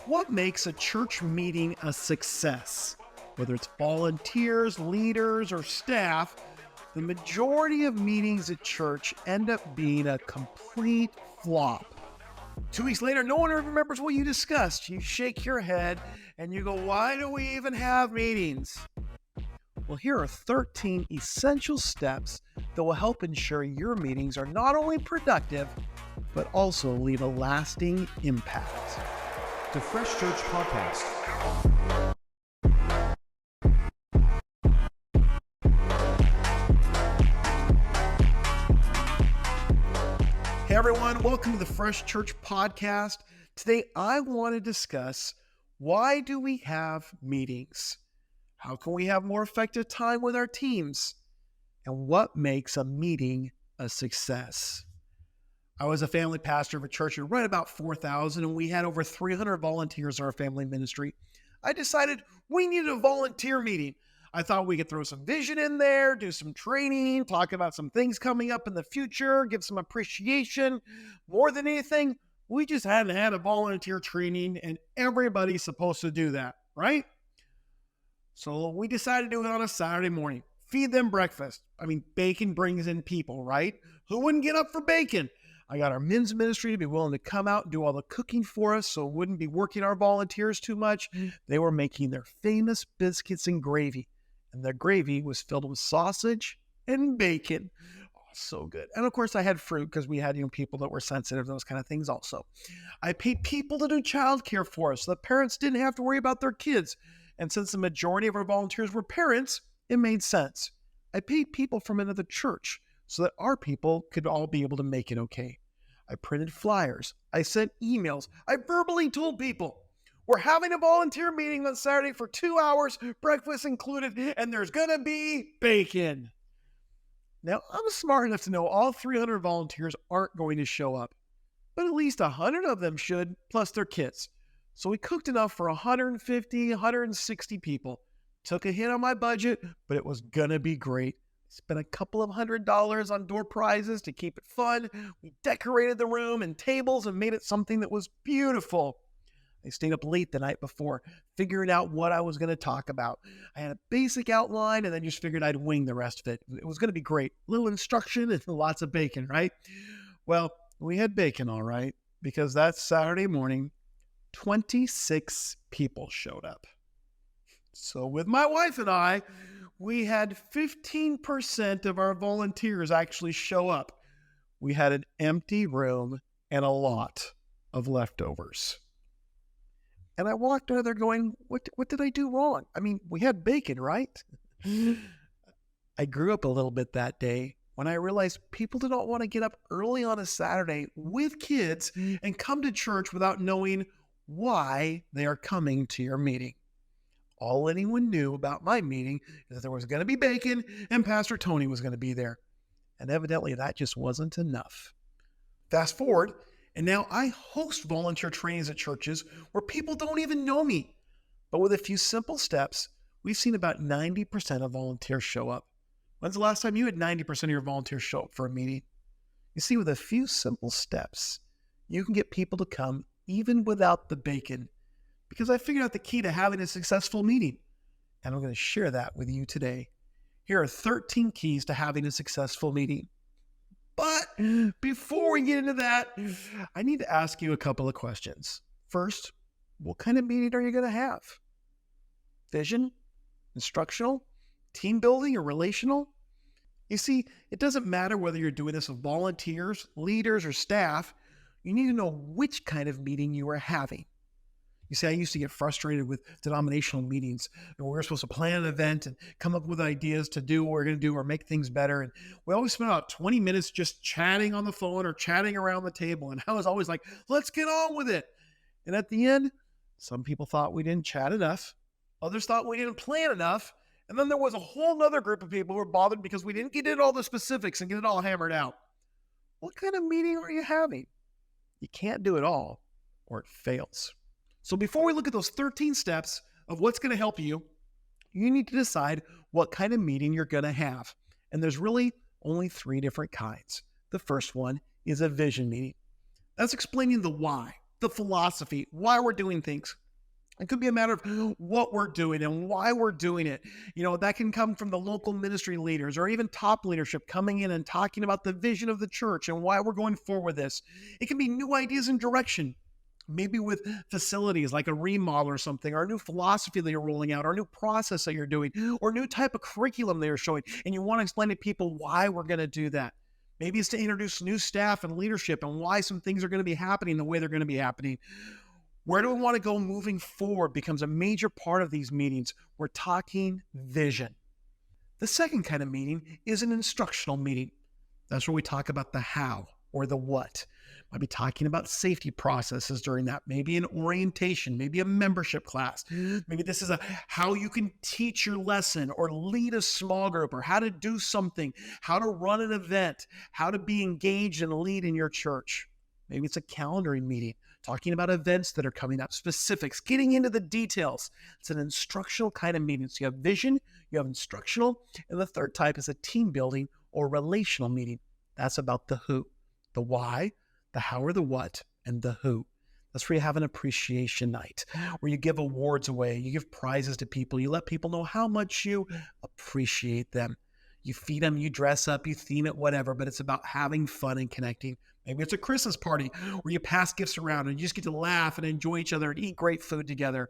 What makes a church meeting a success? Whether it's volunteers, leaders, or staff, the majority of meetings at church end up being a complete flop. 2 weeks later, no one remembers what you discussed. You shake your head and you go, why do we even have meetings? Well, here are 13 essential steps that will help ensure your meetings are not only productive, but also leave a lasting impact. The Fresh Church Podcast. Hey everyone, welcome to the Fresh Church Podcast. Today I want to discuss, why do we have meetings? How can we have more effective time with our teams? And what makes a meeting a success? I was a family pastor of a church of right about 4,000, and we had over 300 volunteers in our family ministry. I decided we needed a volunteer meeting. I thought we could throw some vision in there, do some training, talk about some things coming up in the future, give some appreciation. More than anything, we just hadn't had a volunteer training, and everybody's supposed to do that, right? So we decided to do it on a Saturday morning. Feed them breakfast. I mean, bacon brings in people, right? Who wouldn't get up for bacon? I got our men's ministry to be willing to come out and do all the cooking for us so it wouldn't be working our volunteers too much. They were making their famous biscuits and gravy. And their gravy was filled with sausage and bacon. Oh, so good. And of course, I had fruit because we had people that were sensitive to those kind of things also. I paid people to do childcare for us so that parents didn't have to worry about their kids. And since the majority of our volunteers were parents, it made sense. I paid people from another church so that our people could all be able to make it okay. I printed flyers. I sent emails. I verbally told people, we're having a volunteer meeting on Saturday for 2 hours, breakfast included, and there's going to be bacon. Now, I'm smart enough to know all 300 volunteers aren't going to show up, but at least 100 of them should, plus their kids. So we cooked enough for 150, 160 people. Took a hit on my budget, but it was going to be great. Spent a couple of $100 on door prizes to keep it fun. We decorated the room and tables and made it something that was beautiful. I stayed up late the night before, figuring out what I was going to talk about. I had a basic outline and then just figured I'd wing the rest of it. It was going to be great. Little instruction and lots of bacon, right? Well, we had bacon, all right, because that Saturday morning, 26 people showed up. So with my wife and I, we had 15% of our volunteers actually show up. We had an empty room and a lot of leftovers. And I walked out there going, what did I do wrong? I mean, we had bacon, right? I grew up a little bit that day when I realized people do not want to get up early on a Saturday with kids and come to church without knowing why they are coming to your meeting. All anyone knew about my meeting is that there was going to be bacon and Pastor Tony was going to be there. And evidently that just wasn't enough. Fast forward, and now I host volunteer trainings at churches where people don't even know me. But with a few simple steps, we've seen about 90% of volunteers show up. When's the last time you had 90% of your volunteers show up for a meeting? You see, with a few simple steps, you can get people to come even without the bacon, because I figured out the key to having a successful meeting. And I'm going to share that with you today. Here are 13 keys to having a successful meeting. But before we get into that, I need to ask you a couple of questions. First, what kind of meeting are you going to have? Vision? Instructional? Team building or relational? You see, it doesn't matter whether you're doing this with volunteers, leaders, or staff. You need to know which kind of meeting you are having. You see, I used to get frustrated with denominational meetings. We were supposed to plan an event and come up with ideas to do what we're going to do or make things better. And we always spent about 20 minutes just chatting on the phone or chatting around the table. And I was always like, let's get on with it. And at the end, some people thought we didn't chat enough. Others thought we didn't plan enough. And then there was a whole other group of people who were bothered because we didn't get into all the specifics and get it all hammered out. What kind of meeting are you having? You can't do it all or it fails. So before we look at those 13 steps of what's going to help you, you need to decide what kind of meeting you're going to have. And there's really only 3 different kinds. The first one is a vision meeting. That's explaining the why. the philosophy, why we're doing things. It could be a matter of what we're doing and why we're doing it. That can come from the local ministry leaders or even top leadership coming in and talking about the vision of the church and why we're going forward with this. It can be new ideas and direction. Maybe with facilities like a remodel or something, or a new philosophy that you're rolling out, or a new process that you're doing, or a new type of curriculum that you're showing, and you want to explain to people why we're going to do that. Maybe it's to introduce new staff and leadership and why some things are going to be happening the way they're going to be happening. Where do we want to go moving forward becomes a major part of these meetings. We're talking vision. The second kind of meeting is an instructional meeting. That's where we talk about the how or the what. Might be talking about safety processes during that, maybe an orientation, maybe a membership class. Maybe this is how you can teach your lesson or lead a small group or how to do something, how to run an event, how to be engaged and lead in your church. Maybe it's a calendaring meeting, talking about events that are coming up, specifics, getting into the details. It's an instructional kind of meeting. So you have vision, you have instructional, and the third type is a team building or relational meeting. That's about the who, the why, the how or the what, and the who. That's where you have an appreciation night, where you give awards away, you give prizes to people, you let people know how much you appreciate them. You feed them, you dress up, you theme it, whatever, but it's about having fun and connecting. Maybe it's a Christmas party where you pass gifts around and you just get to laugh and enjoy each other and eat great food together.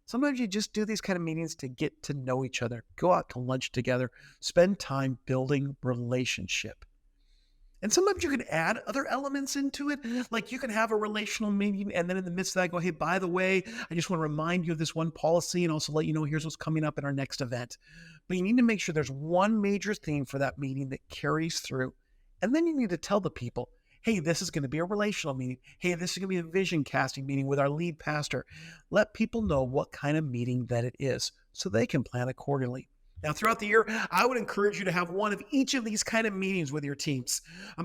Sometimes you just do these kind of meetings to get to know each other, go out to lunch together, spend time building relationship. And sometimes you can add other elements into it. Like you can have a relational meeting and then in the midst of that go, hey, by the way, I just want to remind you of this one policy and also let you know here's what's coming up in our next event. But you need to make sure there's one major theme for that meeting that carries through. And then you need to tell the people, hey, this is going to be a relational meeting. Hey, this is going to be a vision casting meeting with our lead pastor. Let people know what kind of meeting that it is so they can plan accordingly. Now, throughout the year, I would encourage you to have one of each of these kind of meetings with your teams.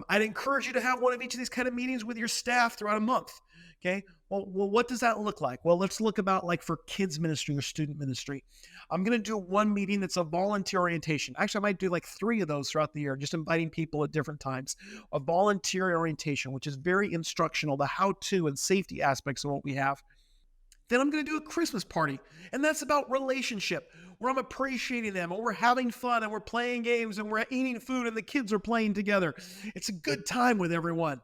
I'd encourage you to have one of each of these kind of meetings with your staff throughout a month. Okay. Well, what does that look like? Well, let's look about like for kids ministry or student ministry. I'm going to do one meeting that's a volunteer orientation. Actually, I might do like 3 of those throughout the year, just inviting people at different times. A volunteer orientation, which is very instructional, the how-to and safety aspects of what we have. Then I'm going to do a Christmas party, and that's about relationship, where I'm appreciating them, and we're having fun, and we're playing games, and we're eating food, and the kids are playing together. It's a good time with everyone.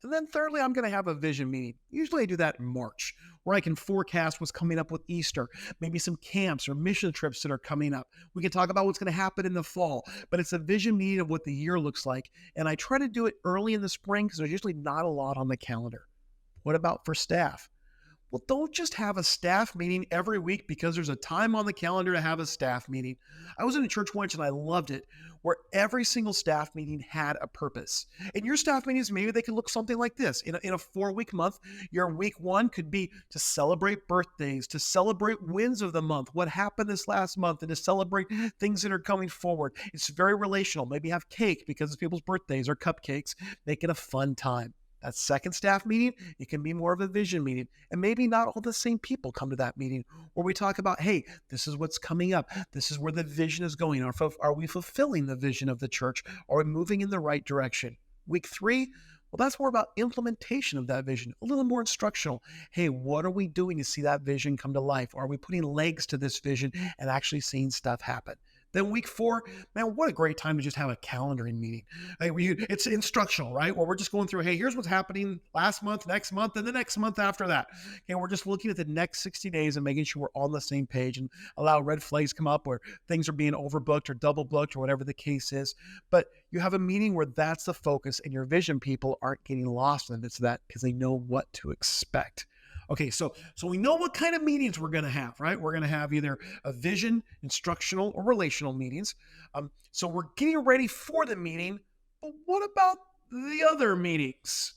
And then thirdly, I'm going to have a vision meeting. Usually I do that in March, where I can forecast what's coming up with Easter, maybe some camps or mission trips that are coming up. We can talk about what's going to happen in the fall, but it's a vision meeting of what the year looks like. And I try to do it early in the spring because there's usually not a lot on the calendar. What about for staff? Well, don't just have a staff meeting every week because there's a time on the calendar to have a staff meeting. I was in a church once and I loved it, where every single staff meeting had a purpose. And your staff meetings, maybe they could look something like this. In a 4-week month, your week 1 could be to celebrate birthdays, to celebrate wins of the month, what happened this last month, and to celebrate things that are coming forward. It's very relational. Maybe have cake because it's people's birthdays or cupcakes. Make it a fun time. That second staff meeting, it can be more of a vision meeting. And maybe not all the same people come to that meeting where we talk about, hey, this is what's coming up. This is where the vision is going. Are we fulfilling the vision of the church? Are we moving in the right direction? Week 3, well, that's more about implementation of that vision, a little more instructional. Hey, what are we doing to see that vision come to life? Are we putting legs to this vision and actually seeing stuff happen? Then week 4, man, what a great time to just have a calendaring meeting. It's instructional, right? Where we're just going through, hey, here's what's happening last month, next month, and the next month after that. And we're just looking at the next 60 days and making sure we're on the same page and allow red flags come up where things are being overbooked or double booked or whatever the case is. But you have a meeting where that's the focus and your vision people aren't getting lost in the midst of that because they know what to expect. Okay, so we know what kind of meetings we're going to have, right? We're going to have either a vision, instructional, or relational meetings. So we're getting ready for the meeting, but what about the other meetings?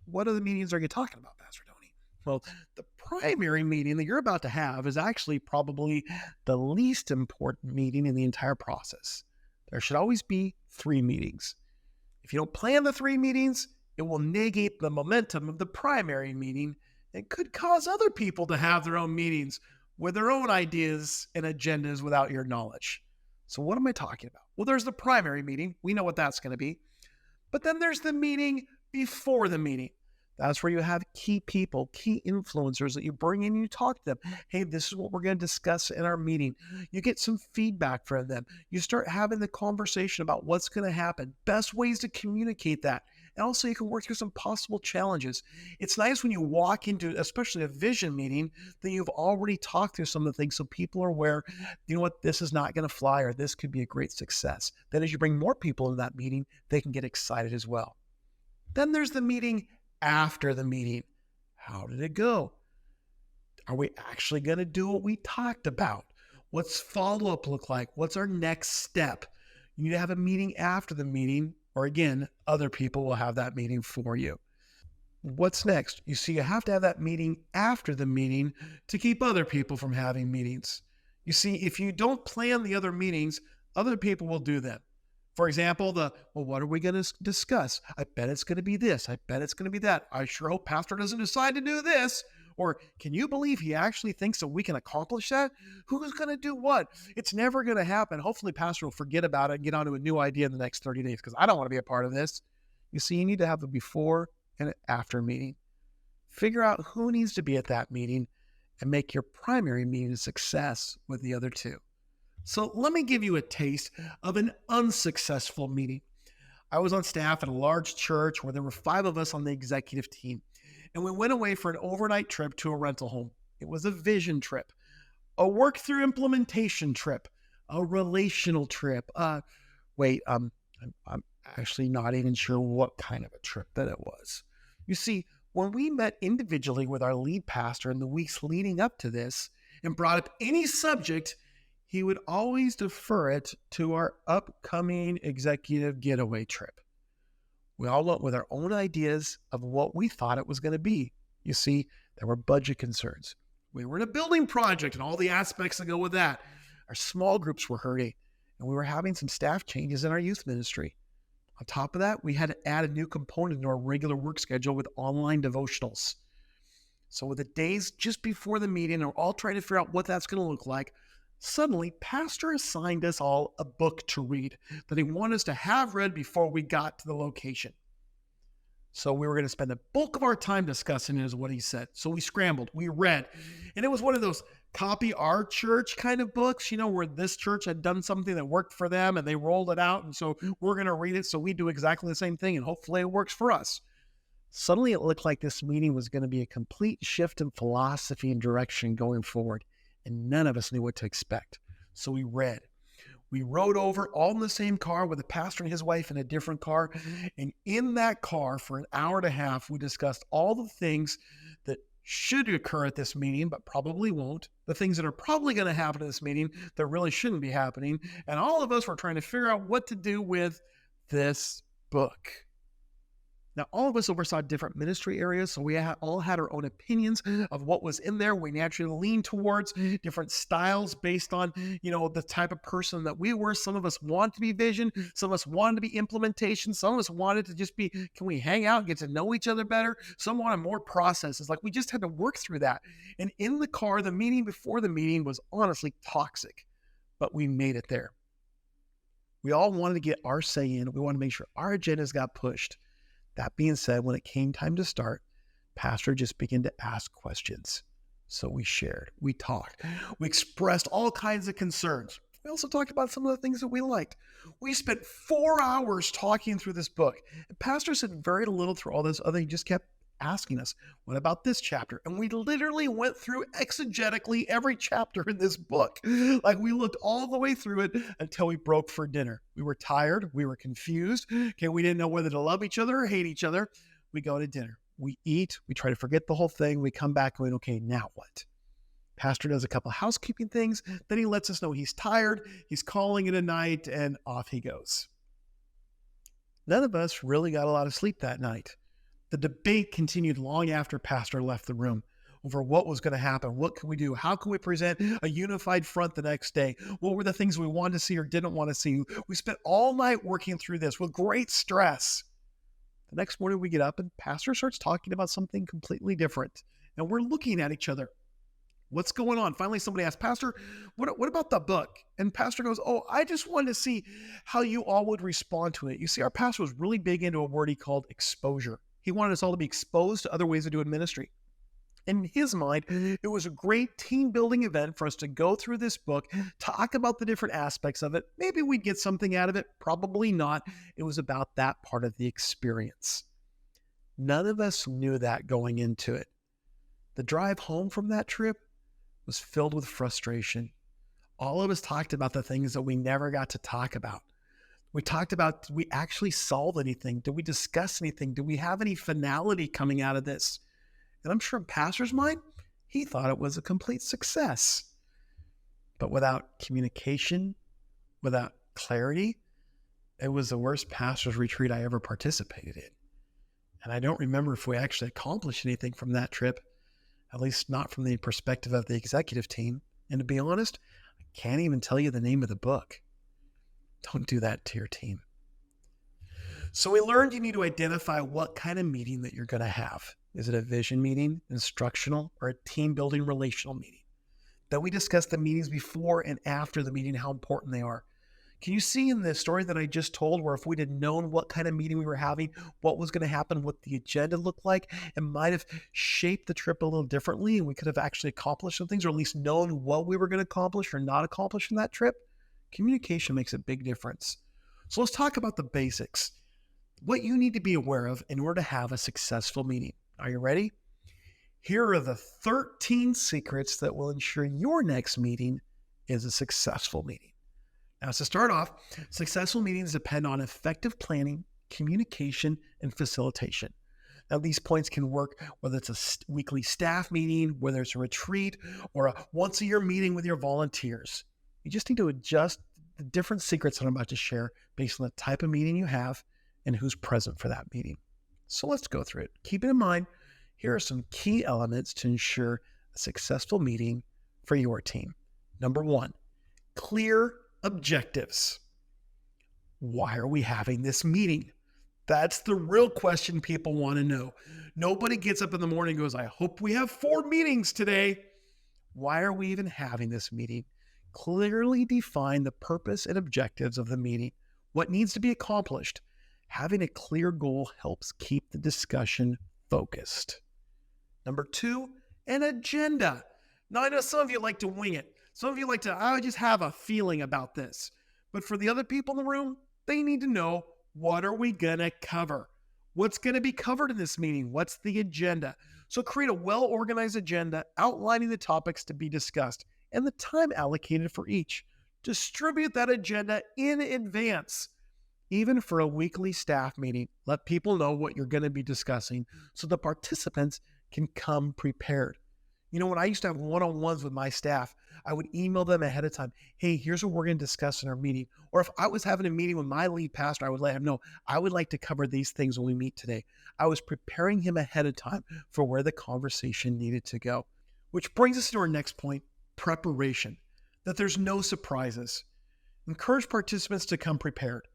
What other meetings are you talking about, Pastor Tony? Well, the primary meeting that you're about to have is actually probably the least important meeting in the entire process. There should always be 3 meetings. If you don't plan the 3 meetings, it will negate the momentum of the primary meeting. It could cause other people to have their own meetings with their own ideas and agendas without your knowledge. So what am I talking about? Well, there's the primary meeting. We know what that's going to be. But then there's the meeting before the meeting. That's where you have key people, key influencers that you bring in and you talk to them. Hey, this is what we're going to discuss in our meeting. You get some feedback from them. You start having the conversation about what's going to happen, best ways to communicate that. And also, you can work through some possible challenges. It's nice when you walk into, especially a vision meeting, that you've already talked through some of the things so people are aware, you know what, this is not going to fly or this could be a great success. Then, as you bring more people in that meeting, they can get excited as well. Then there's the meeting after the meeting. How did it go? Are we actually going to do what we talked about? What's follow up look like? What's our next step? You need to have a meeting after the meeting, or again, other people will have that meeting for you. What's next? You see, you have to have that meeting after the meeting to keep other people from having meetings. You see, if you don't plan the other meetings, other people will do them. For example, what are we going to discuss? I bet it's going to be this. I bet it's going to be that. I sure hope Pastor doesn't decide to do this. Or can you believe he actually thinks that we can accomplish that? Who's going to do what? It's never going to happen. Hopefully, Pastor will forget about it and get onto a new idea in the next 30 days because I don't want to be a part of this. You see, you need to have a before and an after meeting. Figure out who needs to be at that meeting and make your primary meeting a success with the other two. So let me give you a taste of an unsuccessful meeting. I was on staff at a large church where there were 5 of us on the executive team, and we went away for an overnight trip to a rental home. It was a vision trip, a work through implementation trip, a relational trip. I'm actually not even sure what kind of a trip that it was. You see, when we met individually with our lead pastor in the weeks leading up to this and brought up any subject, he would always defer it to our upcoming executive getaway trip. We all went with our own ideas of what we thought it was going to be. You see, there were budget concerns. We were in a building project and all the aspects that go with that. Our small groups were hurting, and we were having some staff changes in our youth ministry. On top of that, we had to add a new component to our regular work schedule with online devotionals. So with the days just before the meeting, and we're all trying to figure out what that's going to look like, suddenly, Pastor assigned us all a book to read that he wanted us to have read before we got to the location. So we were going to spend the bulk of our time discussing it, is what he said. So we scrambled, we read, and it was one of those copy our church kind of books, where this church had done something that worked for them and they rolled it out. And so we're going to read it so we do exactly the same thing and hopefully it works for us. Suddenly it looked like this meeting was going to be a complete shift in philosophy and direction going forward. And none of us knew what to expect. So we read. We rode over all in the same car with the pastor and his wife in a different car. And in that car for an hour and a half, we discussed all the things that should occur at this meeting, but probably won't. The things that are probably going to happen at this meeting that really shouldn't be happening. And all of us were trying to figure out what to do with this book. Now, all of us oversaw different ministry areas, so we all had our own opinions of what was in there. We naturally leaned towards different styles based on, the type of person that we were. Some of us wanted to be vision. Some of us wanted to be implementation. Some of us wanted to just be, can we hang out, get to know each other better? Some wanted more processes. Like we just had to work through that. And in the car, the meeting before the meeting was honestly toxic, but we made it there. We all wanted to get our say in. We wanted to make sure our agendas got pushed. That being said, when it came time to start, Pastor just began to ask questions. So we shared, we talked, we expressed all kinds of concerns. We also talked about some of the things that we liked. We spent 4 hours talking through this book. And Pastor said very little through all this other. He just kept asking us, what about this chapter? And we literally went through exegetically every chapter in this book. Like we looked all the way through it until we broke for dinner. We were tired. We were confused. Okay, we didn't know whether to love each other or hate each other. We go to dinner. We eat. We try to forget the whole thing. We come back going, okay, now what? Pastor does a couple of housekeeping things. Then he lets us know he's tired. He's calling it a night, and off he goes. None of us really got a lot of sleep that night. The debate continued long after Pastor left the room over what was going to happen. What can we do? How can we present a unified front the next day? What were the things we wanted to see or didn't want to see? We spent all night working through this with great stress. The next morning we get up and Pastor starts talking about something completely different. And we're looking at each other. What's going on? Finally, somebody asked, Pastor, what about the book? And Pastor goes, I just wanted to see how you all would respond to it. You see, our pastor was really big into a word he called exposure. He wanted us all to be exposed to other ways of doing ministry. In his mind, it was a great team building event for us to go through this book, talk about the different aspects of it. Maybe we'd get something out of it, probably not. It was about that part of the experience. None of us knew that going into it. The drive home from that trip was filled with frustration. All of us talked about the things that we never got to talk about. We talked about, did we actually solve anything? Did we discuss anything? Did we have any finality coming out of this? And I'm sure in Pastor's mind, he thought it was a complete success. But without communication, without clarity, it was the worst pastor's retreat I ever participated in. And I don't remember if we actually accomplished anything from that trip, at least not from the perspective of the executive team. And to be honest, I can't even tell you the name of the book. Don't do that to your team. So we learned you need to identify what kind of meeting that you're going to have. Is it a vision meeting, instructional, or a team building relational meeting? Then we discussed the meetings before and after the meeting, how important they are. Can you see in the story that I just told where if we'd have known what kind of meeting we were having, what was going to happen, what the agenda looked like, it might have shaped the trip a little differently and we could have actually accomplished some things, or at least known what we were going to accomplish or not accomplish in that trip? Communication makes a big difference. So let's talk about the basics. What you need to be aware of in order to have a successful meeting. Are you ready? Here are the 13 secrets that will ensure your next meeting is a successful meeting. Now, to start off, successful meetings depend on effective planning, communication, and facilitation. Now, these points can work whether it's a weekly staff meeting, whether it's a retreat, or a once-a-year meeting with your volunteers. You just need to adjust the different secrets that I'm about to share based on the type of meeting you have and who's present for that meeting. So let's go through it. Keep it in mind, here are some key elements to ensure a successful meeting for your team. Number one, clear objectives. Why are we having this meeting? That's the real question people want to know. Nobody gets up in the morning and goes, I hope we have 4 meetings today. Why are we even having this meeting? Clearly define the purpose and objectives of the meeting. What needs to be accomplished? Having a clear goal helps keep the discussion focused. Number 2, an agenda. Now, I know some of you like to wing it. Some of you like to, I just have a feeling about this. But for the other people in the room, they need to know, what are we going to cover? What's going to be covered in this meeting? What's the agenda? So create a well-organized agenda outlining the topics to be discussed and the time allocated for each. Distribute that agenda in advance. Even for a weekly staff meeting, let people know what you're going to be discussing so the participants can come prepared. You know, when I used to have one-on-ones with my staff, I would email them ahead of time. Hey, here's what we're going to discuss in our meeting. Or if I was having a meeting with my lead pastor, I would let him know, I would like to cover these things when we meet today. I was preparing him ahead of time for where the conversation needed to go. Which brings us to our next point, preparation. That there's no surprises. Encourage participants to come prepared.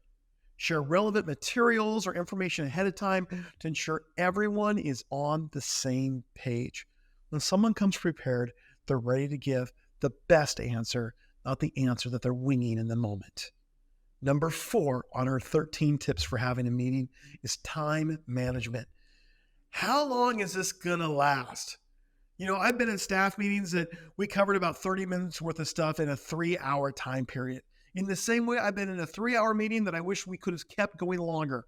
Share relevant materials or information ahead of time to ensure everyone is on the same page. When someone comes prepared, they're ready to give the best answer, not the answer that they're winging in the moment. Number 4 on our 13 tips for having a meeting is time management. How long is this going to last? You know, I've been in staff meetings that we covered about 30 minutes worth of stuff in a 3-hour time period. In the same way, I've been in a 3-hour meeting that I wish we could have kept going longer.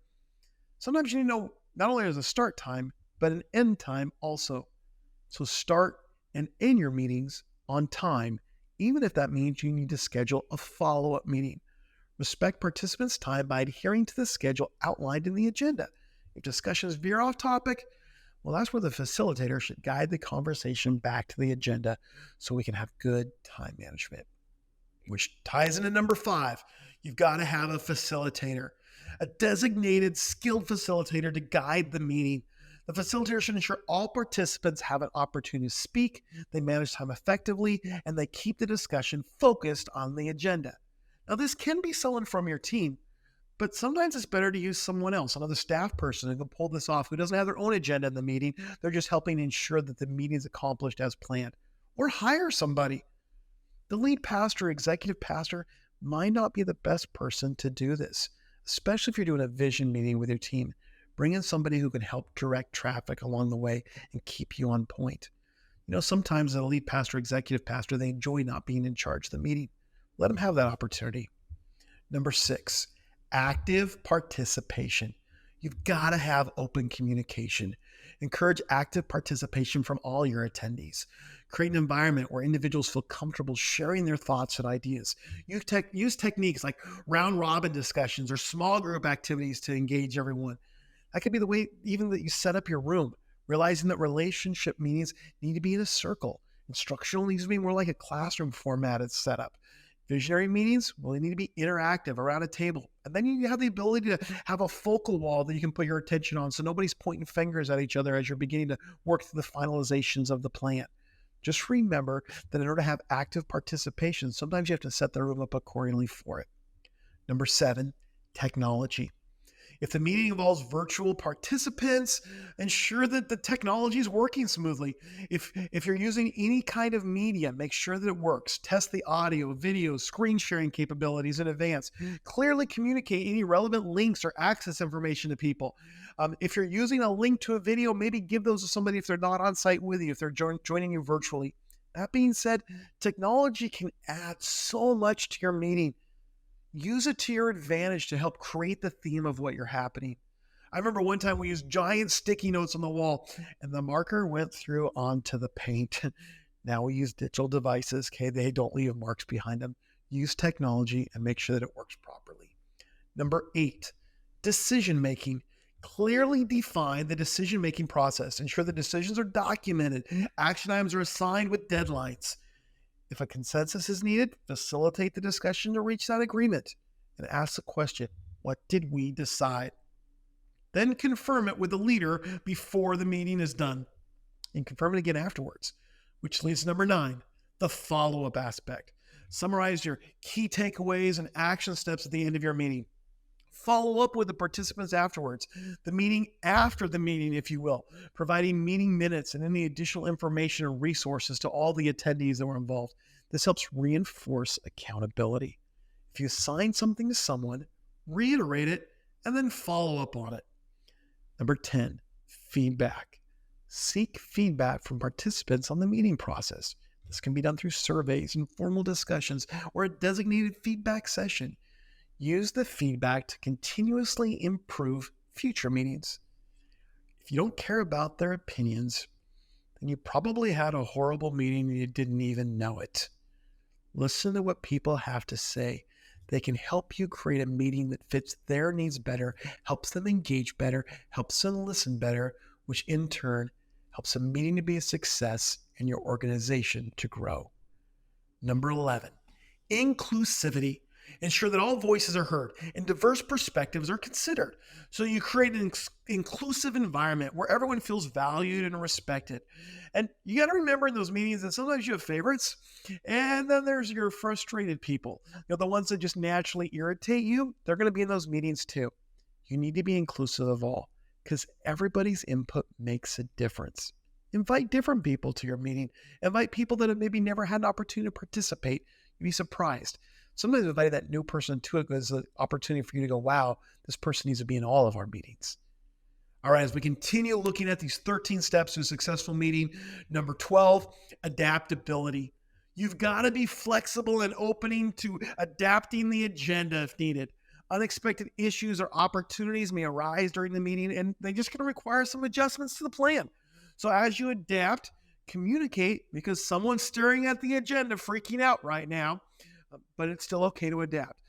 Sometimes you need to know not only there's a start time, but an end time also. So start and end your meetings on time, even if that means you need to schedule a follow-up meeting. Respect participants' time by adhering to the schedule outlined in the agenda. If discussions veer off topic, well, that's where the facilitator should guide the conversation back to the agenda so we can have good time management. Which ties into number 5. You've got to have a facilitator, a designated, skilled facilitator to guide the meeting. The facilitator should ensure all participants have an opportunity to speak, they manage time effectively, and they keep the discussion focused on the agenda. Now, this can be someone from your team, but sometimes it's better to use someone else, another staff person who can pull this off, who doesn't have their own agenda in the meeting. They're just helping ensure that the meeting is accomplished as planned. Or hire somebody. The lead pastor, executive pastor, might not be the best person to do this, especially if you're doing a vision meeting with your team. Bring in somebody who can help direct traffic along the way and keep you on point. Sometimes a lead pastor, executive pastor, they enjoy not being in charge of the meeting. Let them have that opportunity. Number 6, active participation. You've got to have open communication. Encourage active participation from all your attendees. Create an environment where individuals feel comfortable sharing their thoughts and ideas. Use techniques like round robin discussions or small group activities to engage everyone. That could be the way even that you set up your room, realizing that relationship meetings need to be in a circle. Instructional needs to be more like a classroom formatted setup. Visionary meetings, well, they need to be interactive around a table. And then you have the ability to have a focal wall that you can put your attention on so nobody's pointing fingers at each other as you're beginning to work through the finalizations of the plan. Just remember that in order to have active participation, sometimes you have to set the room up accordingly for it. Number 7, technology. If the meeting involves virtual participants, ensure that the technology is working smoothly. If you're using any kind of media, make sure that it works. Test the audio, video, screen sharing capabilities in advance. Clearly communicate any relevant links or access information to people. If you're using a link to a video, maybe give those to somebody if they're not on site with you, if they're joining you virtually. That being said, technology can add so much to your meeting. Use it to your advantage to help create the theme of what you're happening. I remember one time we used giant sticky notes on the wall and the marker went through onto the paint. Now we use digital devices. Okay, they don't leave marks behind them. Use technology and make sure that it works properly. Number 8, decision-making. Clearly define the decision-making process. Ensure the decisions are documented. Action items are assigned with deadlines. If a consensus is needed, facilitate the discussion to reach that agreement and ask the question, what did we decide? Then confirm it with the leader before the meeting is done and confirm it again afterwards, which leads to number 9, the follow-up aspect. Summarize your key takeaways and action steps at the end of your meeting. Follow up with the participants afterwards, the meeting after the meeting, if you will, providing meeting minutes and any additional information or resources to all the attendees that were involved. This helps reinforce accountability. If you assign something to someone, reiterate it, and then follow up on it. Number 10, feedback. Seek feedback from participants on the meeting process. This can be done through surveys, informal discussions, or a designated feedback session. Use the feedback to continuously improve future meetings. If you don't care about their opinions, then you probably had a horrible meeting and you didn't even know it. Listen to what people have to say. They can help you create a meeting that fits their needs better, helps them engage better, helps them listen better, which in turn helps a meeting to be a success and your organization to grow. Number 11, inclusivity. Ensure that all voices are heard and diverse perspectives are considered. So you create an inclusive environment where everyone feels valued and respected. And you got to remember in those meetings that sometimes you have favorites, and then there's your frustrated people. The ones that just naturally irritate you, they're going to be in those meetings too. You need to be inclusive of all because everybody's input makes a difference. Invite different people to your meeting. Invite people that have maybe never had an opportunity to participate. You'd be surprised. Sometimes inviting that new person to it is an opportunity for you to go, wow, this person needs to be in all of our meetings. All right, as we continue looking at these 13 steps to a successful meeting, number 12, adaptability. You've got to be flexible and opening to adapting the agenda if needed. Unexpected issues or opportunities may arise during the meeting, and they're just going to require some adjustments to the plan. So as you adapt, communicate because someone's staring at the agenda, freaking out right now. But it's still okay to adapt.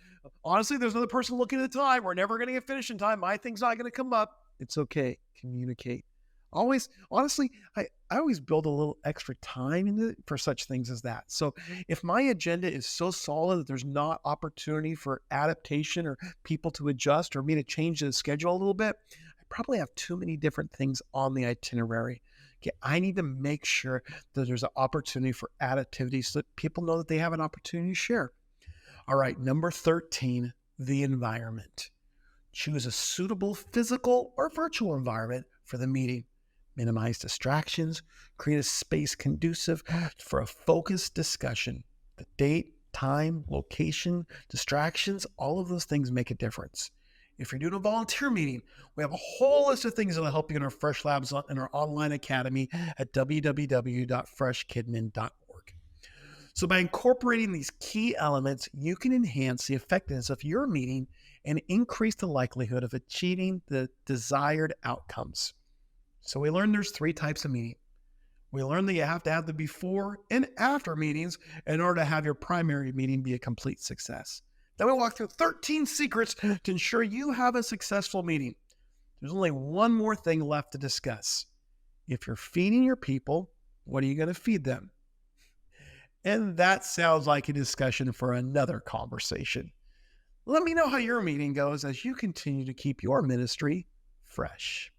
Honestly, there's another person looking at the time. We're never going to get finished in time. My thing's not going to come up. It's okay. Communicate. Honestly, I always build a little extra time into it for such things as that. So if my agenda is so solid that there's not opportunity for adaptation or people to adjust or me to change the schedule a little bit, I probably have too many different things on the itinerary. Okay, I need to make sure that there's an opportunity for adaptivity so that people know that they have an opportunity to share. All right, number 13, the environment. Choose a suitable physical or virtual environment for the meeting. Minimize distractions, create a space conducive for a focused discussion. The date, time, location, distractions, all of those things make a difference. If you're doing a volunteer meeting, we have a whole list of things that will help you in our Fresh Labs in our online academy at www.freshkidmin.org. So by incorporating these key elements, you can enhance the effectiveness of your meeting and increase the likelihood of achieving the desired outcomes. So we learned there's 3 types of meeting. We learned that you have to have the before and after meetings in order to have your primary meeting be a complete success. Then we walked through 13 secrets to ensure you have a successful meeting. There's only one more thing left to discuss. If you're feeding your people, what are you going to feed them? And that sounds like a discussion for another conversation. Let me know how your meeting goes as you continue to keep your ministry fresh.